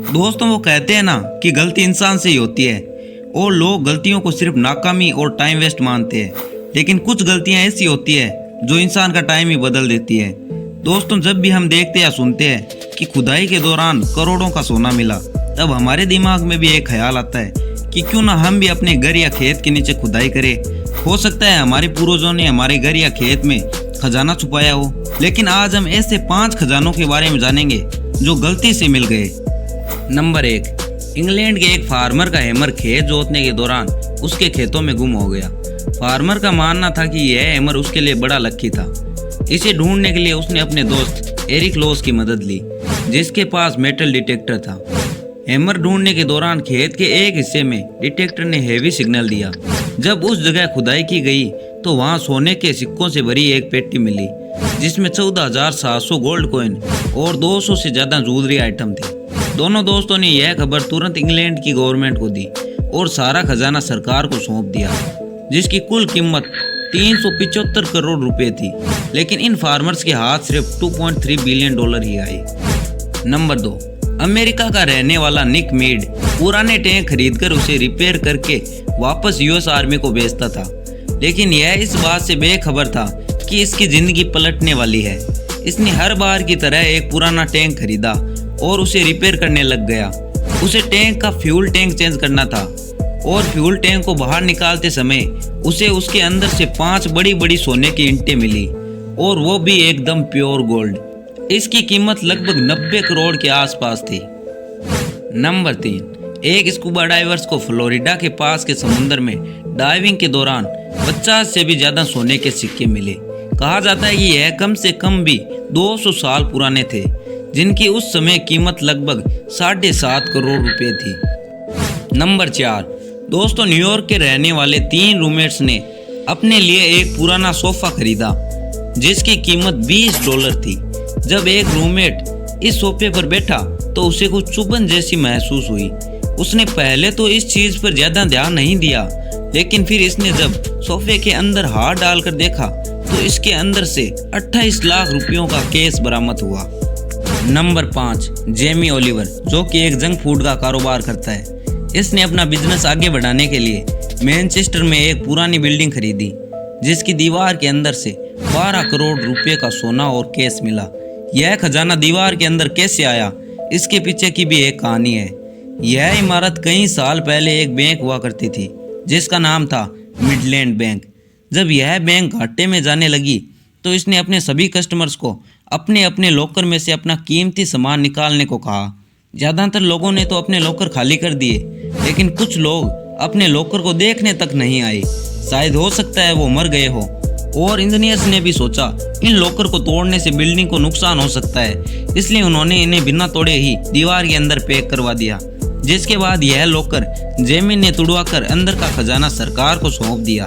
दोस्तों वो कहते हैं ना कि गलती इंसान से ही होती है और लोग गलतियों को सिर्फ नाकामी और टाइम वेस्ट मानते हैं, लेकिन कुछ गलतियां ऐसी होती है जो इंसान का टाइम ही बदल देती है। दोस्तों जब भी हम देखते या सुनते हैं कि खुदाई के दौरान करोड़ों का सोना मिला, तब हमारे दिमाग में भी एक ख्याल आता है कि क्यों ना हम भी अपने घर या खेत के नीचे खुदाई करें। हो सकता है हमारे पूर्वजों ने हमारे घर या खेत में खजाना छुपाया हो, लेकिन आज हम ऐसे 5 खजानों के बारे में जानेंगे जो गलती से मिल गए। नंबर 1, इंग्लैंड के एक फार्मर का हैमर खेत जोतने के दौरान उसके खेतों में गुम हो गया। फार्मर का मानना था कि यह हैमर उसके लिए बड़ा लकी था। इसे ढूंढने के लिए उसने अपने दोस्त एरिक लॉस की मदद ली, जिसके पास मेटल डिटेक्टर था। हैमर ढूंढने के दौरान खेत के एक हिस्से में डिटेक्टर ने हेवी सिग्नल दिया। जब उस जगह खुदाई की गई तो वहां सोने के सिक्कों से भरी एक पेटी मिली, जिसमें 14,700 गोल्ड कॉइन और 200 से ज्यादा ज्वेलरी आइटम थे। दोनों दोस्तों ने यह खबर तुरंत इंग्लैंड की गवर्नमेंट को दी और सारा खजाना सरकार को सौंप दिया, जिसकी कुल कीमत 375 करोड़ रुपए थी। लेकिन इन फार्मर्स के हाथ सिर्फ 2.3 बिलियन डॉलर ही आए। नंबर 2, अमेरिका का रहने वाला निक मीड पुराने टैंक खरीदकर उसे रिपेयर करके वापस यूएस आर्मी को बेचता था, लेकिन यह इस बात से बेखबर था कि इसकी जिंदगी पलटने वाली है। इसने हर बार की तरह एक पुराना टैंक खरीदा और उसे रिपेयर करने लग गया। उसे टैंक का फ्यूल टैंक चेंज करना था और फ्यूल टैंक को बाहर निकालते समय उसे उसके अंदर से 5 बड़ी बड़ी सोने की ईंटें मिली, और वो भी एकदम प्योर गोल्ड। इसकी कीमत लगभग 90 करोड़ के आसपास थी। नंबर 3, एक स्कूबा डाइवर्स को फ्लोरिडा के पास के समुद्र में डाइविंग के दौरान 50 से भी ज्यादा सोने के सिक्के मिले। कहा जाता है कि यह कम से कम भी 200 साल पुराने थे, जिनकी उस समय कीमत लगभग 7.5 करोड़ रुपए थी। नंबर 4, दोस्तों न्यूयॉर्क के रहने वाले 3 रूममेट्स ने अपने लिए एक पुराना सोफा खरीदा, जिसकी कीमत $20 थी। जब एक रूममेट इस सोफे पर बैठा तो उसे कुछ चुभन जैसी महसूस हुई। उसने पहले तो इस चीज पर ज्यादा ध्यान नहीं दिया, लेकिन फिर इसने जब सोफे के अंदर हाथ डालकर देखा तो इसके अंदर से 28 लाख रुपयों का केस बरामद हुआ। नंबर 5, जेमी ओलिवर, जो कि एक जंक फूड का कारोबार करता है। इसने अपना बिजनेस आगे बढ़ाने के लिए मैनचेस्टर में एक पुरानी बिल्डिंग खरीदी, जिसकी दीवार के अंदर से 12 करोड़ रुपए का सोना और केस मिला। यह खजाना दीवार के अंदर कैसे आया, इसके पीछे की भी एक कहानी है। यह इमारत कई साल पहले एक बैंक हुआ करती थी, जिसका नाम था मिडलैंड बैंक। जब यह बैंक घाटे में जाने लगी तो इसने अपने सभी कस्टमर्स को अपने अपने लॉकर में से अपना कीमती सामान निकालने को कहा। ज़्यादातर लोगों ने तो अपने लॉकर खाली कर दिए, लेकिन कुछ लोग अपने लॉकर को देखने तक नहीं आए। शायद हो सकता है वो मर गए हो, और इंजीनियर्स ने भी सोचा इन लॉकर को तोड़ने से बिल्डिंग को नुकसान हो सकता है, इसलिए उन्होंने इन्हें बिना तोड़े ही दीवार के अंदर पैक करवा दिया। जिसके बाद यह लॉकर जेमी ने तुड़वाकर अंदर का खजाना सरकार को सौंप दिया।